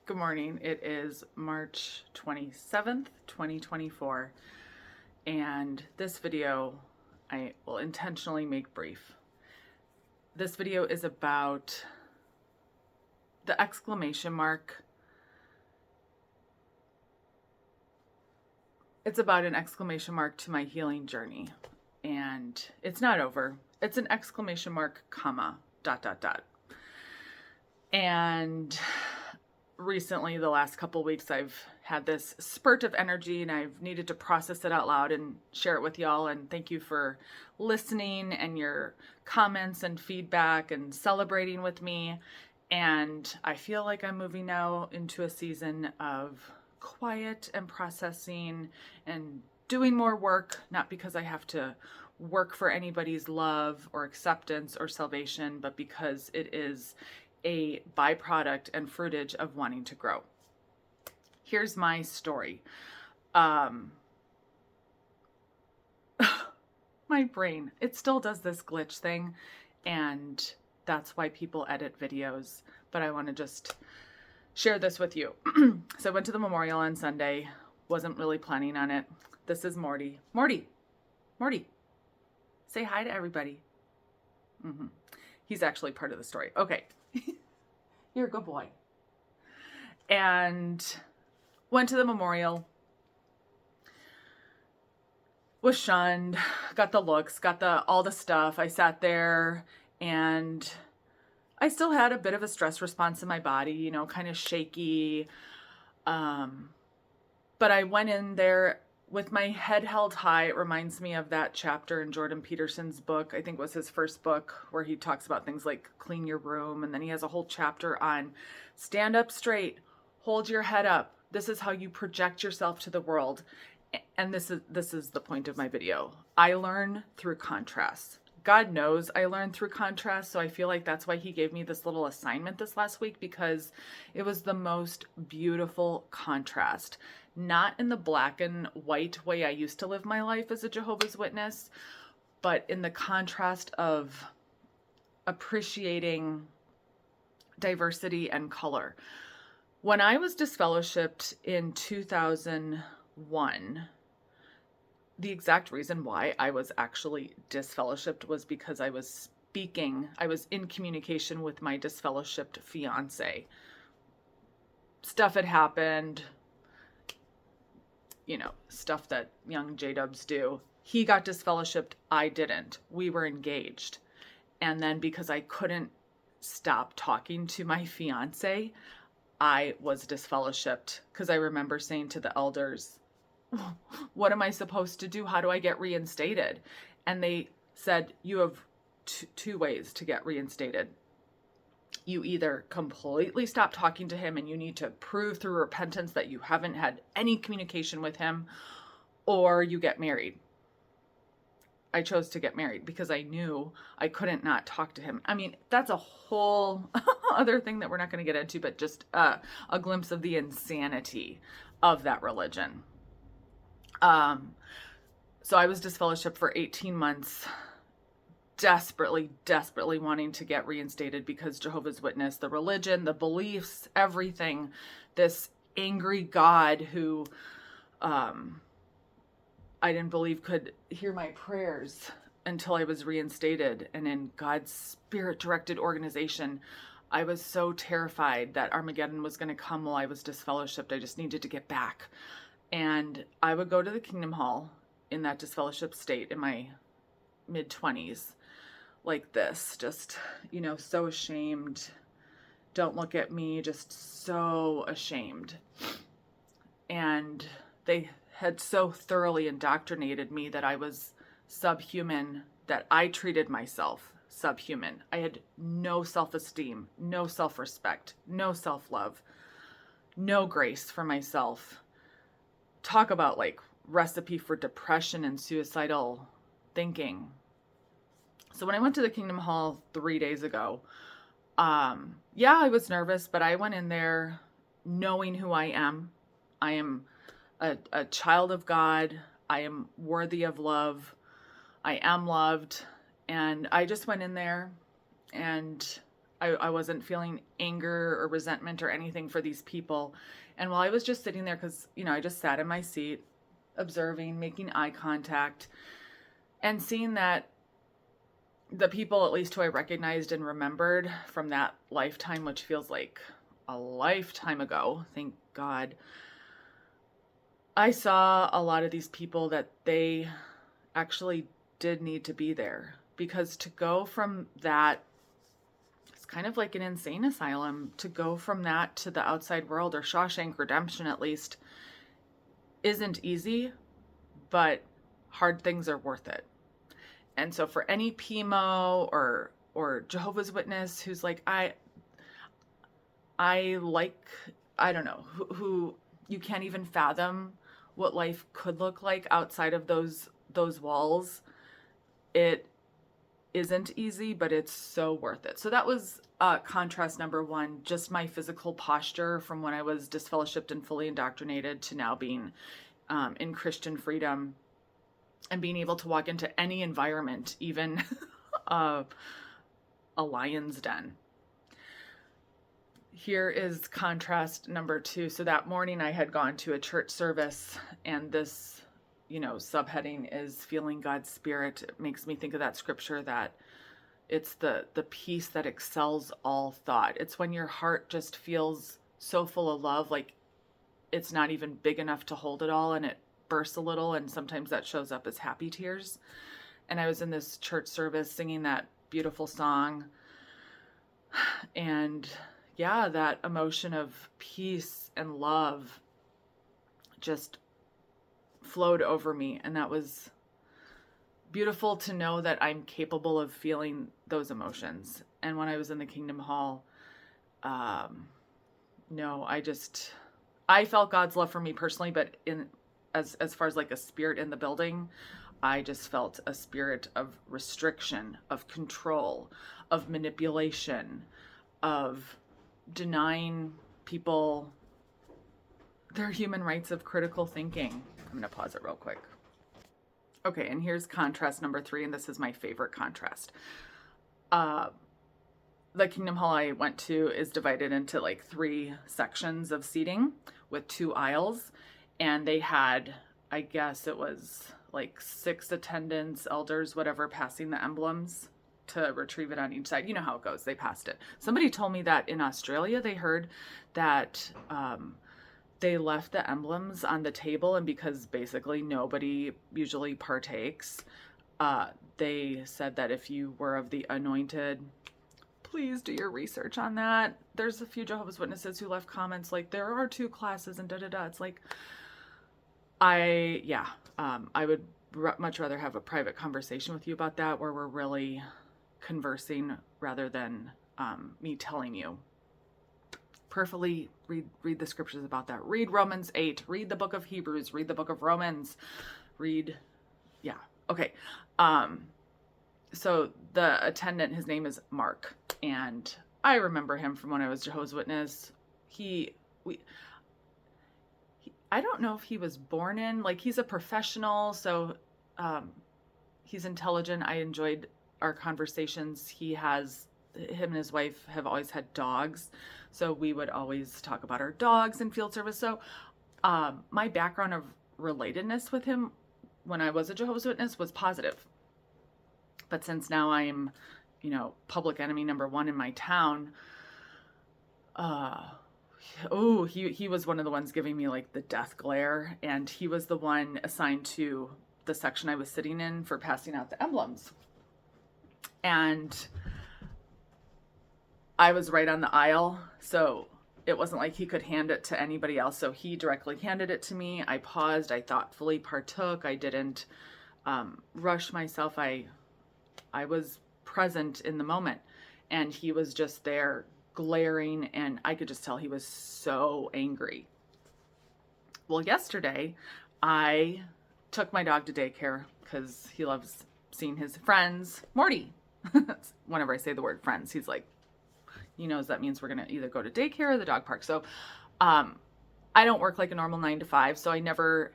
Good morning. It is March 27th, 2024, and this video I will intentionally make brief. This video is about the exclamation mark. It's about an exclamation mark to my healing journey, and it's not over. It's an exclamation mark, comma, ... And recently, the last couple weeks, I've had this spurt of energy and I've needed to process it out loud and share it with y'all. And thank you for listening and your comments and feedback and celebrating with me. And I feel like I'm moving now into a season of quiet and processing and doing more work, not because I have to work for anybody's love or acceptance or salvation, but because it is a byproduct and fruitage of wanting to grow. Here's my story. My brain, it still does this glitch thing, and that's why people edit videos, but I want to just share this with you. So I went to the memorial on Sunday, wasn't really planning on it. This is Morty. Morty, say hi to everybody. He's actually part of the story. Okay. You're a good boy. And went to the memorial, was shunned, got the looks, got all the stuff. I sat there and I still had a bit of a stress response in my body, kind of shaky. But I went in there with my head held high. It reminds me of that chapter in Jordan Peterson's book. I think it was his first book, where he talks about things like clean your room. And then he has a whole chapter on stand up straight, hold your head up. This is how you project yourself to the world. And this is the point of my video. I learn through contrast. God knows I learn through contrast. So I feel like that's why he gave me this little assignment this last week, because it was the most beautiful contrast. Not in the black and white way I used to live my life as a Jehovah's Witness, but in the contrast of appreciating diversity and color. When I was disfellowshipped in 2001, the exact reason why I was actually disfellowshipped was because I was in communication with my disfellowshipped fiance. Stuff had happened, stuff that young J-dubs do. He got disfellowshipped, I didn't. We were engaged. And then because I couldn't stop talking to my fiance, I was disfellowshipped, because I remember saying to the elders, what am I supposed to do? How do I get reinstated? And they said, you have two ways to get reinstated. You either completely stop talking to him and you need to prove through repentance that you haven't had any communication with him, or you get married. I chose to get married because I knew I couldn't not talk to him. I mean, that's a whole other thing that we're not going to get into, but just a glimpse of the insanity of that religion. So I was disfellowshipped for 18 months, desperately wanting to get reinstated, because Jehovah's Witness, the religion, the beliefs, everything, this angry God who I didn't believe could hear my prayers until I was reinstated and in God's spirit-directed organization. I was so terrified that Armageddon was going to come while I was disfellowshipped. I just needed to get back. And I would go to the Kingdom Hall in that disfellowship state in my mid-20s, like this, just, so ashamed. Don't look at me, just so ashamed. And they had so thoroughly indoctrinated me that I was subhuman, that I treated myself subhuman. I had no self-esteem, no self-respect, no self-love, no grace for myself. Talk about recipe for depression and suicidal thinking. So when I went to the Kingdom Hall 3 days ago, I was nervous, but I went in there knowing who I am. I am a child of God. I am worthy of love. I am loved. And I just went in there and I wasn't feeling anger or resentment or anything for these people. And while I was just sitting there, because, I just sat in my seat, observing, making eye contact, and seeing that the people, at least who I recognized and remembered from that lifetime, which feels like a lifetime ago, thank God, I saw a lot of these people that they actually did need to be there. Because to go from that, it's kind of like an insane asylum, to go from that to the outside world, or Shawshank Redemption at least, isn't easy, but hard things are worth it. And so for any PMO or Jehovah's Witness who's like, I don't know, who you can't even fathom what life could look like outside of those walls, it isn't easy, but it's so worth it. So that was contrast number one, just my physical posture from when I was disfellowshipped and fully indoctrinated to now being in Christian freedom and being able to walk into any environment, even a lion's den. Here is contrast number two. So that morning I had gone to a church service, and this, subheading is feeling God's Spirit. It makes me think of that scripture that it's the peace that excels all thought. It's when your heart just feels so full of love, like it's not even big enough to hold it all, and it bursts a little, and sometimes that shows up as happy tears. And I was in this church service singing that beautiful song, and yeah, that emotion of peace and love just flowed over me, and that was beautiful to know that I'm capable of feeling those emotions. And when I was in the Kingdom Hall, no, I felt God's love for me personally, but as far as like a spirit in the building, I just felt a spirit of restriction, of control, of manipulation, of denying people their human rights of critical thinking. I'm going to pause it real quick. Okay, and here's contrast number three, and this is my favorite contrast. The Kingdom Hall I went to is divided into like 3 sections of seating with 2 aisles, and they had, I guess it was like 6 attendants, elders, whatever, passing the emblems to retrieve it on each side. You know how it goes. They passed it. Somebody told me that in Australia they heard that they left the emblems on the table, and because basically nobody usually partakes, they said that if you were of the anointed, please do your research on that. There's a few Jehovah's Witnesses who left comments like there are 2 classes and da-da-da. It's like, I would much rather have a private conversation with you about that, where we're really conversing rather than me telling you. Prayerfully read the scriptures about that. Read Romans 8, read the book of Hebrews, read the book of Romans, okay. So the attendant, his name is Mark, and I remember him from when I was Jehovah's Witness. I don't know if he was born in, like, he's a professional, so he's intelligent. I enjoyed our conversations. Him and his wife have always had dogs, so we would always talk about our dogs in field service. So my background of relatedness with him when I was a Jehovah's Witness was positive. But since now I'm, public enemy number 1 in my town, he was one of the ones giving me like the death glare, and he was the one assigned to the section I was sitting in for passing out the emblems. And I was right on the aisle, so it wasn't like he could hand it to anybody else. So he directly handed it to me. I paused. I thoughtfully partook. I didn't rush myself. I was present in the moment, and he was just there glaring, and I could just tell he was so angry. Well, yesterday I took my dog to daycare because he loves seeing his friends. Morty. Whenever I say the word friends, he's like, he knows that means we're going to either go to daycare or the dog park. So I don't work like a normal 9 to 5, so I never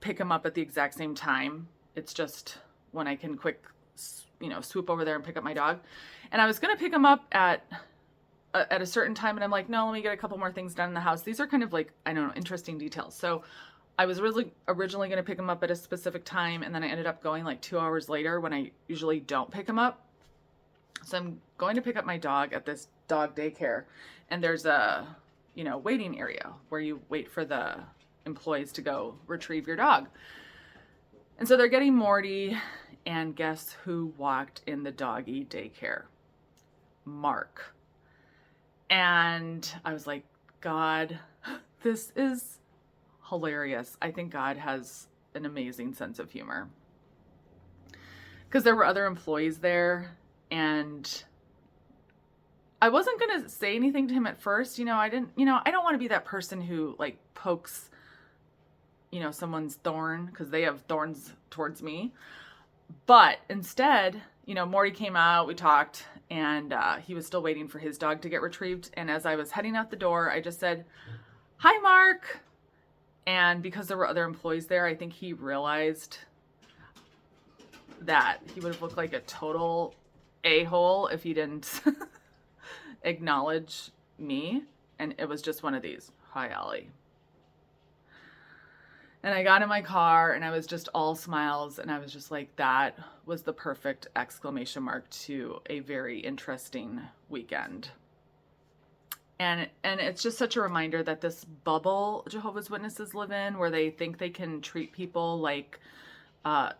pick him up at the exact same time. It's just when I can quick swoop over there and pick up my dog. And I was going to pick him up at a certain time, and I'm like, no, let me get a couple more things done in the house. These are kind of like, I don't know, interesting details. So I was really originally going to pick him up at a specific time, and then I ended up going like 2 hours later when I usually don't pick him up. So I'm going to pick up my dog at this dog daycare, and there's a, waiting area where you wait for the employees to go retrieve your dog. And so they're getting Morty, and guess who walked in the doggy daycare? Mark. And I was like, God, this is hilarious. I think God has an amazing sense of humor. Because there were other employees there, and I wasn't going to say anything to him at first. I don't want to be that person who like pokes, someone's thorn, because they have thorns towards me. But instead, Morty came out, we talked, and he was still waiting for his dog to get retrieved. And as I was heading out the door, I just said, "Hi, Mark." And because there were other employees there, I think he realized that he would have looked like a total a-hole if he didn't acknowledge me. And it was just one of these, "Hi, Ollie." And I got in my car, and I was just all smiles, and I was just like, that was the perfect exclamation mark to a very interesting weekend. And it's just such a reminder that this bubble Jehovah's Witnesses live in, where they think they can treat people like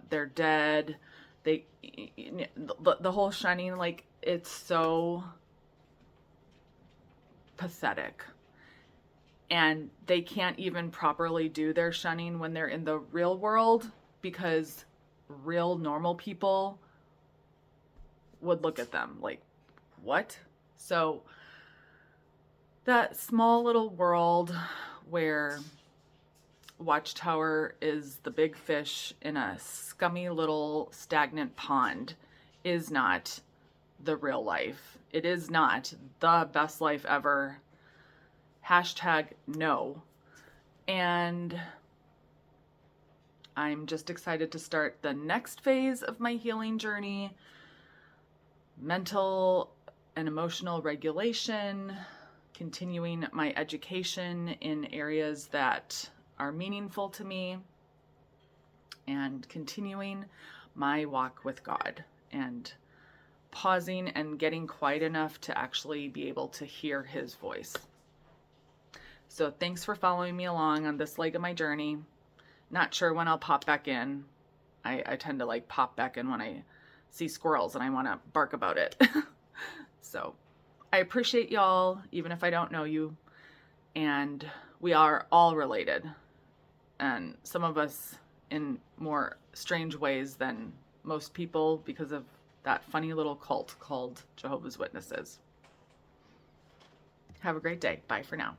they're dead. The whole shunning, like, it's so pathetic. And they can't even properly do their shunning when they're in the real world, because real normal people would look at them like, what? So that small little world where Watchtower is the big fish in a scummy little stagnant pond is not the real life. It is not the best life ever. #no. And I'm just excited to start the next phase of my healing journey. Mental and emotional regulation, continuing my education in areas that are meaningful to me, and continuing my walk with God, and pausing and getting quiet enough to actually be able to hear his voice. So thanks for following me along on this leg of my journey. Not sure when I'll pop back in. I tend to like pop back in when I see squirrels and I want to bark about it. So I appreciate y'all, even if I don't know you. And we are all related. And some of us in more strange ways than most people, because of that funny little cult called Jehovah's Witnesses. Have a great day. Bye for now.